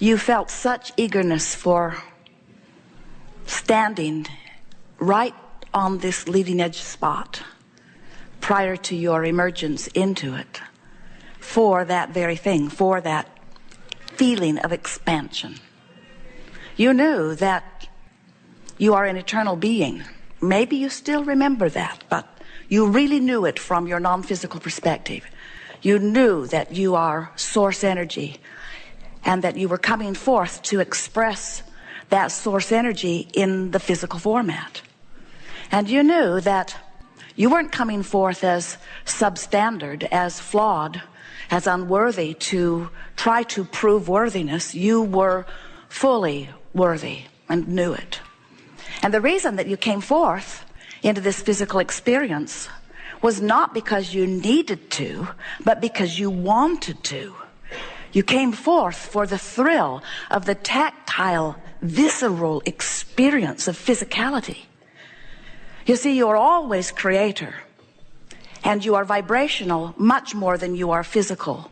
you felt such eagerness for standing right on this leading edge spot prior to your emergence into it, for that very thing, for that feeling of expansion. You knew that you are an eternal being. Maybe you still remember that, but you really knew it from your non-physical perspective. You knew that you are source energy and that you were coming forth to express that source energy in the physical format. And you knew that you weren't coming forth as substandard, as flawed, as unworthy to try to prove worthiness. You were fully worthy and knew it. And the reason that you came forth into this physical experience was not because you needed to, but because you wanted to. You came forth for the thrill of the tactile, visceral experience of physicality. You see, you are always creator, and you are vibrational much more than you are physical,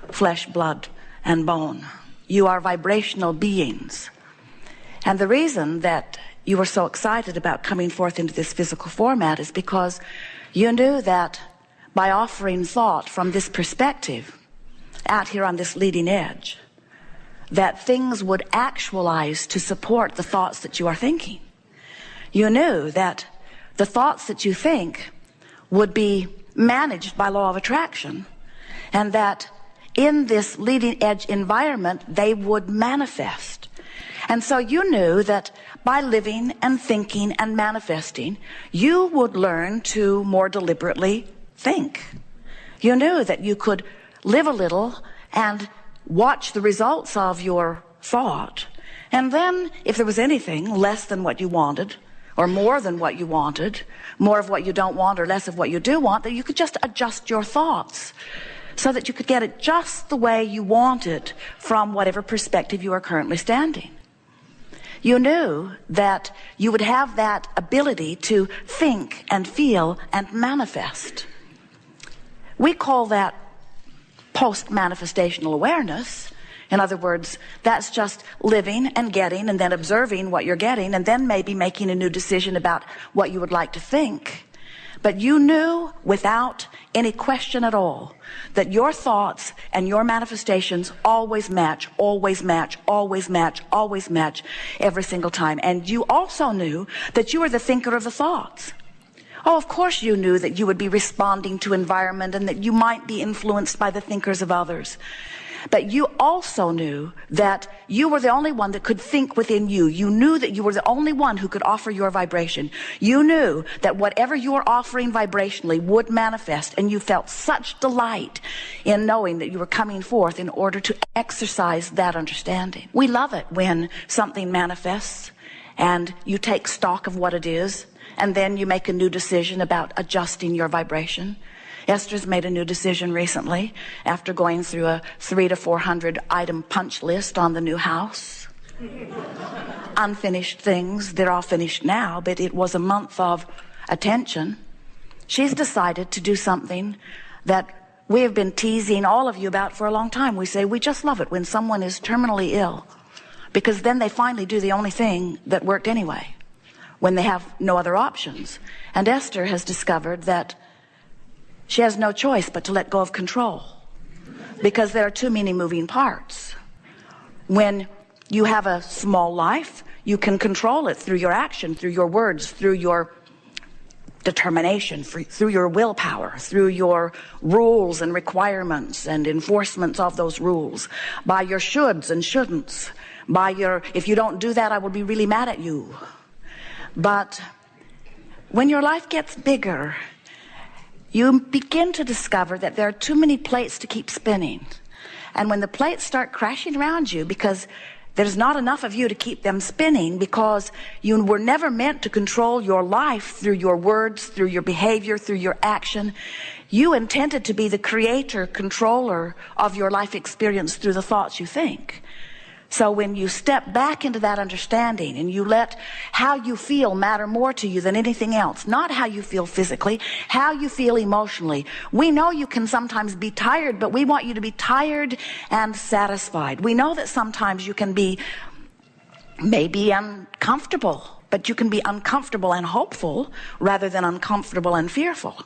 flesh, blood, and bone. You are vibrational beings. And the reason that you were so excited about coming forth into this physical format is because you knew that by offering thought from this perspective, out here on this leading edge, that things would actualize to support the thoughts that you are thinking. You knew that the thoughts that you think would be managed by law of attraction, and that in this leading edge environment they would manifest. And so you knew that by living and thinking and manifesting, you would learn to more deliberately think. You knew that you could live a little and watch the results of your thought, and then if there was anything less than what you wanted or more than what you wanted, more of what you don't want or less of what you do want, that you could just adjust your thoughts so that you could get it just the way you want it from whatever perspective you are currently standing. You knew that you would have that ability to think and feel and manifest. We call that post-manifestational awareness. In other words, that's just living and getting and then observing what you're getting and then maybe making a new decision about what you would like to think. But you knew without any question at all that your thoughts and your manifestations always match, always match, always match, always match every single time. And you also knew that you were the thinker of the thoughts. Oh, of course you knew that you would be responding to environment and that you might be influenced by the thinkers of others. But you also knew that you were the only one that could think within you. You knew that you were the only one who could offer your vibration. You knew that whatever you were offering vibrationally would manifest, and you felt such delight in knowing that you were coming forth in order to exercise that understanding. We love it when something manifests and you take stock of what it is, and then you make a new decision about adjusting your vibration. Esther's made a new decision recently after going through a 300 to 400 item punch list on the new house. Unfinished things, they're all finished now, but it was a month of attention. She's decided to do something that we have been teasing all of you about for a long time. We say we just love it when someone is terminally ill, because then they finally do the only thing that worked anyway, when they have no other options. And Esther has discovered that she has no choice but to let go of control, because there are too many moving parts. When you have a small life, you can control it through your action, through your words, through your determination, through your willpower, through your rules and requirements and enforcements of those rules, by your shoulds and shouldn'ts, by your, if you don't do that, I will be really mad at you. But when your life gets bigger, you begin to discover that there are too many plates to keep spinning. And when the plates start crashing around you because there's not enough of you to keep them spinning, because you were never meant to control your life through your words, through your behavior, through your action. You intended to be the creator, controller of your life experience through the thoughts you think. So when you step back into that understanding and you let how you feel matter more to you than anything else, not how you feel physically, how you feel emotionally. We know you can sometimes be tired, but we want you to be tired and satisfied. We know that sometimes you can be maybe uncomfortable, but you can be uncomfortable and hopeful rather than uncomfortable and fearful.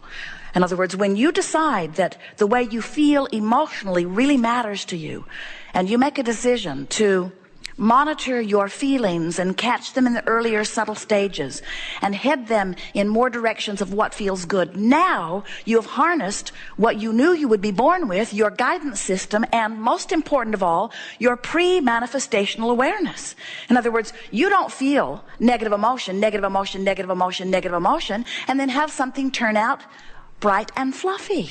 In other words, when you decide that the way you feel emotionally really matters to you, and you make a decision to monitor your feelings and catch them in the earlier subtle stages and head them in more directions of what feels good, now you have harnessed what you knew you would be born with, your guidance system, and most important of all, your pre-manifestational awareness. In other words, you don't feel negative emotion, negative emotion, negative emotion, negative emotion, and then have something turn out bright and fluffy.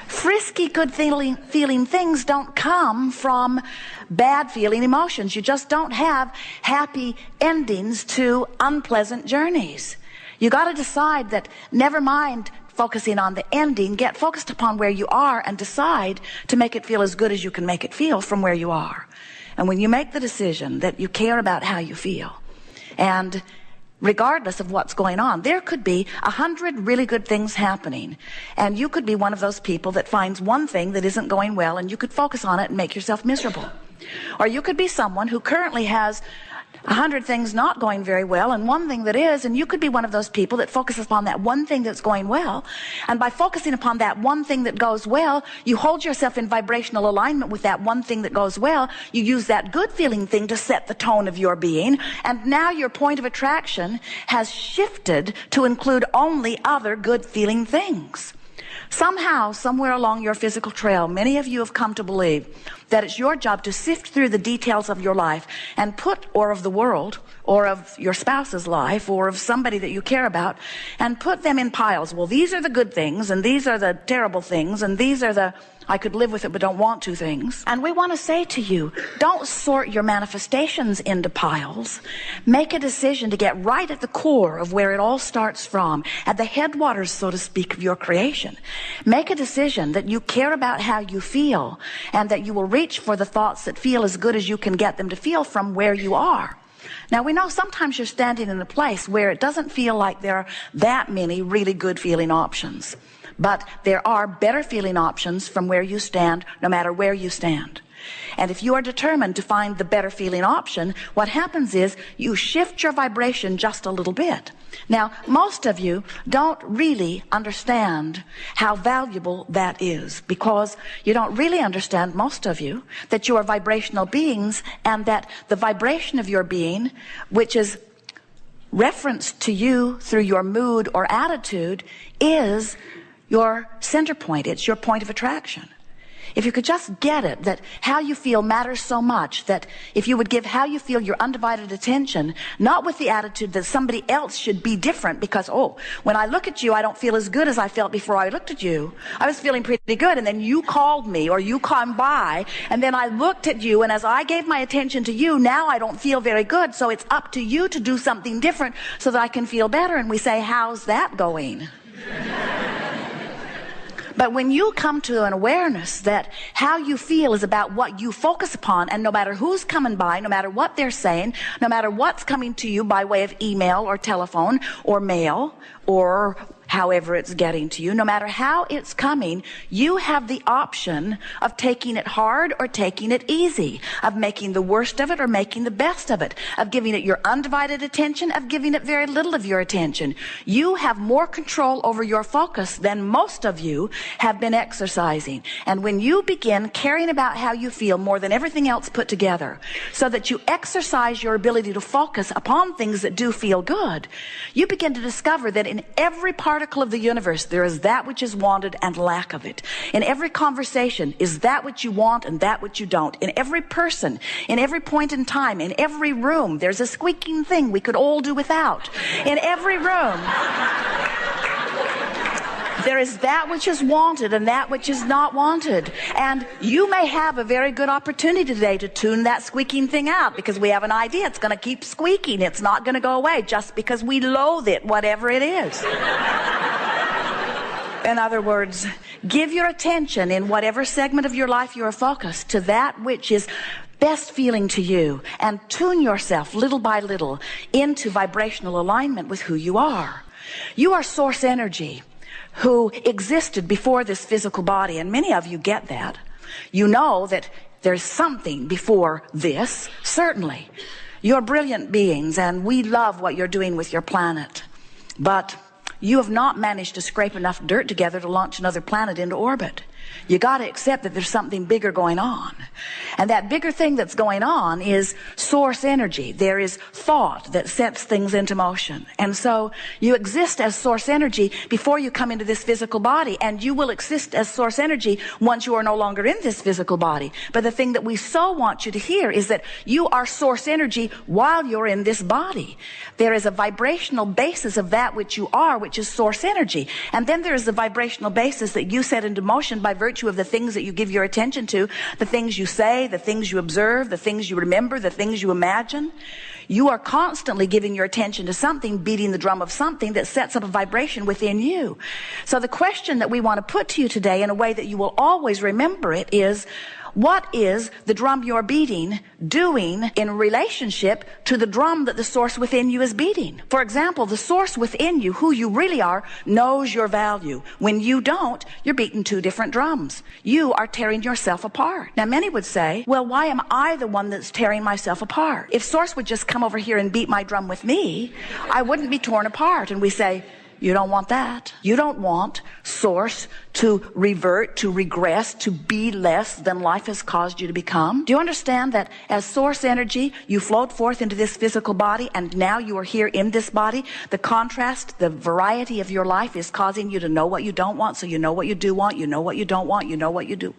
Frisky, good feeling things don't come from bad feeling emotions. You just don't have happy endings to unpleasant journeys. You got to decide that never mind focusing on the ending, get focused upon where you are and decide to make it feel as good as you can make it feel from where you are. And when you make the decision that you care about how you feel, and regardless of what's going on, there could be 100 really good things happening, and you could be one of those people that finds one thing that isn't going well and you could focus on it and make yourself miserable. Or you could be someone who currently has 100 things not going very well and one thing that is, and you could be one of those people that focuses upon that one thing that's going well, and by focusing upon that one thing that goes well, you hold yourself in vibrational alignment with that one thing that goes well. You use that good feeling thing to set the tone of your being, and now your point of attraction has shifted to include only other good feeling things. Somehow, somewhere along your physical trail, many of you have come to believe that it's your job to sift through the details of your life and put, or of the world, or of your spouse's life, or of somebody that you care about, and put them in piles. Well, these are the good things, and these are the terrible things, and these are the I could live with it but don't want to things. And we want to say to you, don't sort your manifestations into piles. Make a decision to get right at the core of where it all starts from, at the headwaters, so to speak, of your creation. Make a decision that you care about how you feel, and that you will reach for the thoughts that feel as good as you can get them to feel from where you are. Now, we know sometimes you're standing in a place where it doesn't feel like there are that many really good feeling options. But there are better feeling options from where you stand, no matter where you stand. And if you are determined to find the better feeling option, what happens is you shift your vibration just a little bit. Now, most of you don't really understand how valuable that is, because you don't really understand, most of you, that you are vibrational beings, and that the vibration of your being, which is referenced to you through your mood or attitude, is your center point. It's your point of attraction. If you could just get it, that how you feel matters so much, that if you would give how you feel your undivided attention, not with the attitude that somebody else should be different because, oh, when I look at you, I don't feel as good as I felt before I looked at you. I was feeling pretty good, and then you called me, or you come by, and then I looked at you, and as I gave my attention to you, now I don't feel very good, so it's up to you to do something different so that I can feel better. And we say, how's that going? But when you come to an awareness that how you feel is about what you focus upon, and no matter who's coming by, no matter what they're saying, no matter what's coming to you by way of email or telephone or mail or however it's getting to you, no matter how it's coming, you have the option of taking it hard or taking it easy, of making the worst of it or making the best of it, of giving it your undivided attention, of giving it very little of your attention. You have more control over your focus than most of you have been exercising. And when you begin caring about how you feel more than everything else put together, so that you exercise your ability to focus upon things that do feel good, you begin to discover that in every particle of the universe, there is that which is wanted and lack of it. In every conversation is that which you want and that which you don't. In every person, in every point in time, in every room, there's a squeaking thing we could all do without. In every room, there is that which is wanted and that which is not wanted. And you may have a very good opportunity today to tune that squeaking thing out, because we have an idea it's going to keep squeaking. It's not going to go away just because we loathe it, whatever it is. In other words, give your attention in whatever segment of your life you are focused to that which is best feeling to you, and tune yourself little by little into vibrational alignment with who you are. You are source energy who existed before this physical body, and many of you get that. You know that there's something before this, certainly. You're brilliant beings, and we love what you're doing with your planet. But you have not managed to scrape enough dirt together to launch another planet into orbit. You got to accept that there's something bigger going on. And that bigger thing that's going on is source energy. There is thought that sets things into motion. And so you exist as source energy before you come into this physical body, and you will exist as source energy once you are no longer in this physical body. But the thing that we so want you to hear is that you are source energy while you're in this body. There is a vibrational basis of that which you are, which is source energy. And then there is the vibrational basis that you set into motion by virtue of the things that you give your attention to, the things you say, the things you observe, the things you remember, the things you imagine. You are constantly giving your attention to something, beating the drum of something that sets up a vibration within you. So the question that we want to put to you today, in a way that you will always remember it, is, what is the drum you're beating doing in relationship to the drum that the source within you is beating? For example, the source within you, who you really are, knows your value. When you don't, you're beating two different drums. You are tearing yourself apart. Now, many would say, well, why am I the one that's tearing myself apart? If source would just come over here and beat my drum with me, I wouldn't be torn apart. And we say, you don't want that. You don't want source to revert, to regress, to be less than life has caused you to become. Do you understand that as source energy, you flowed forth into this physical body, and now you are here in this body? The contrast, the variety of your life is causing you to know what you don't want, so you know what you do want, you know what you don't want, you know what you do.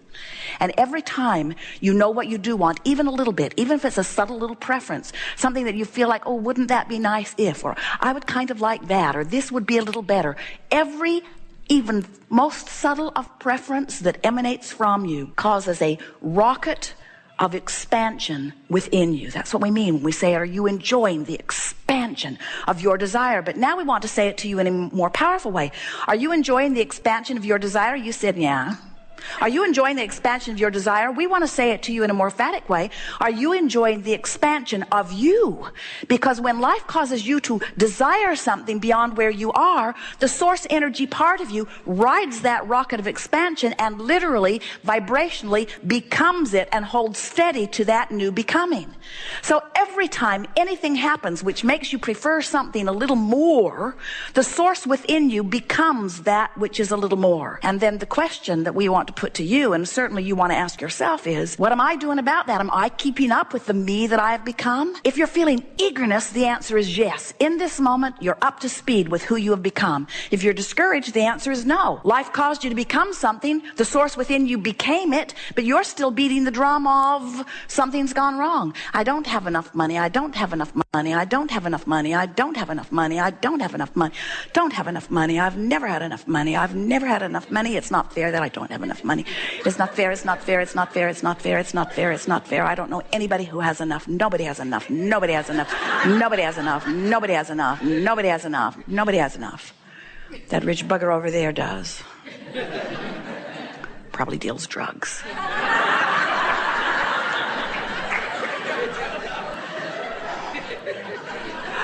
And every time you know what you do want, even a little bit, even if it's a subtle little preference, something that you feel like, oh, wouldn't that be nice if, or I would kind of like that, or this would be a little better. Every even most subtle of preference that emanates from you causes a rocket of expansion within you. That's what we mean when we say, are you enjoying the expansion of your desire? But now we want to say it to you in a more powerful way. Are you enjoying the expansion of your desire? You said, yeah. Are you enjoying the expansion of your desire? We want to say it to you in a more emphatic way. Are you enjoying the expansion of you? Because when life causes you to desire something beyond where you are, the source energy part of you rides that rocket of expansion and literally, vibrationally becomes it and holds steady to that new becoming. So every time anything happens which makes you prefer something a little more, the source within you becomes that which is a little more. And then the question that we want to put to you, and certainly you want to ask yourself, is, what am I doing about that? Am I keeping up with the me that I have become? If you're feeling eagerness, the answer is yes. In this moment, you're up to speed with who you have become. If you're discouraged, the answer is no. Life caused you to become something. The source within you became it, but you're still beating the drum of something's gone wrong. I don't have enough money. I don't have enough money. I don't have enough money. I don't have enough money. I don't have enough money. Don't have enough money. I've never had enough money. I've never had enough money. It's not fair that I don't have enough money. It's not fair. It's not fair. It's not fair. It's not fair. It's not fair. It's not fair. I don't know anybody who has enough. Nobody has enough. Nobody has enough. Nobody has enough. Nobody has enough. Nobody has enough. Nobody has enough. That rich bugger over there does. Probably deals drugs.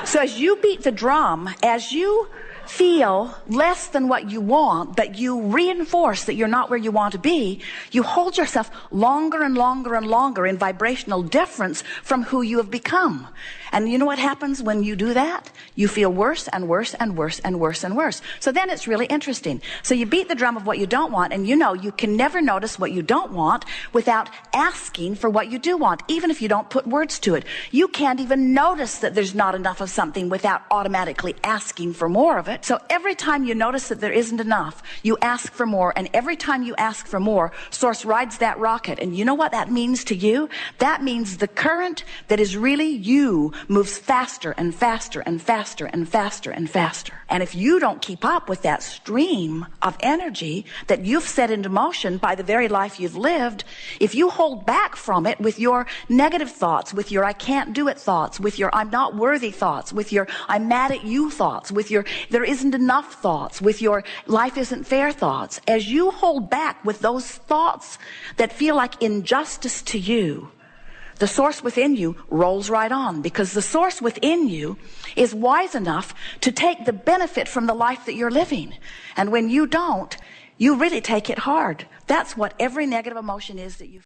So as you beat the drum, as you feel less than what you want, but you reinforce that you're not where you want to be, you hold yourself longer and longer and longer in vibrational difference from who you have become. And you know what happens when you do that? You feel worse and worse and worse and worse and worse. So then it's really interesting. So you beat the drum of what you don't want, and you know you can never notice what you don't want without asking for what you do want, even if you don't put words to it. You can't even notice that there's not enough of something without automatically asking for more of it. So every time you notice that there isn't enough, you ask for more, and every time you ask for more, Source rides that rocket. And you know what that means to you? That means the current that is really you moves faster and faster and faster and faster and faster. And if you don't keep up with that stream of energy that you've set into motion by the very life you've lived, if you hold back from it with your negative thoughts, with your I can't do it thoughts, with your I'm not worthy thoughts, with your I'm mad at you thoughts, with your there isn't enough thoughts, with your life isn't fair thoughts, as you hold back with those thoughts that feel like injustice to you, the source within you rolls right on, because the source within you is wise enough to take the benefit from the life that you're living. And when you don't, you really take it hard. That's what every negative emotion is that you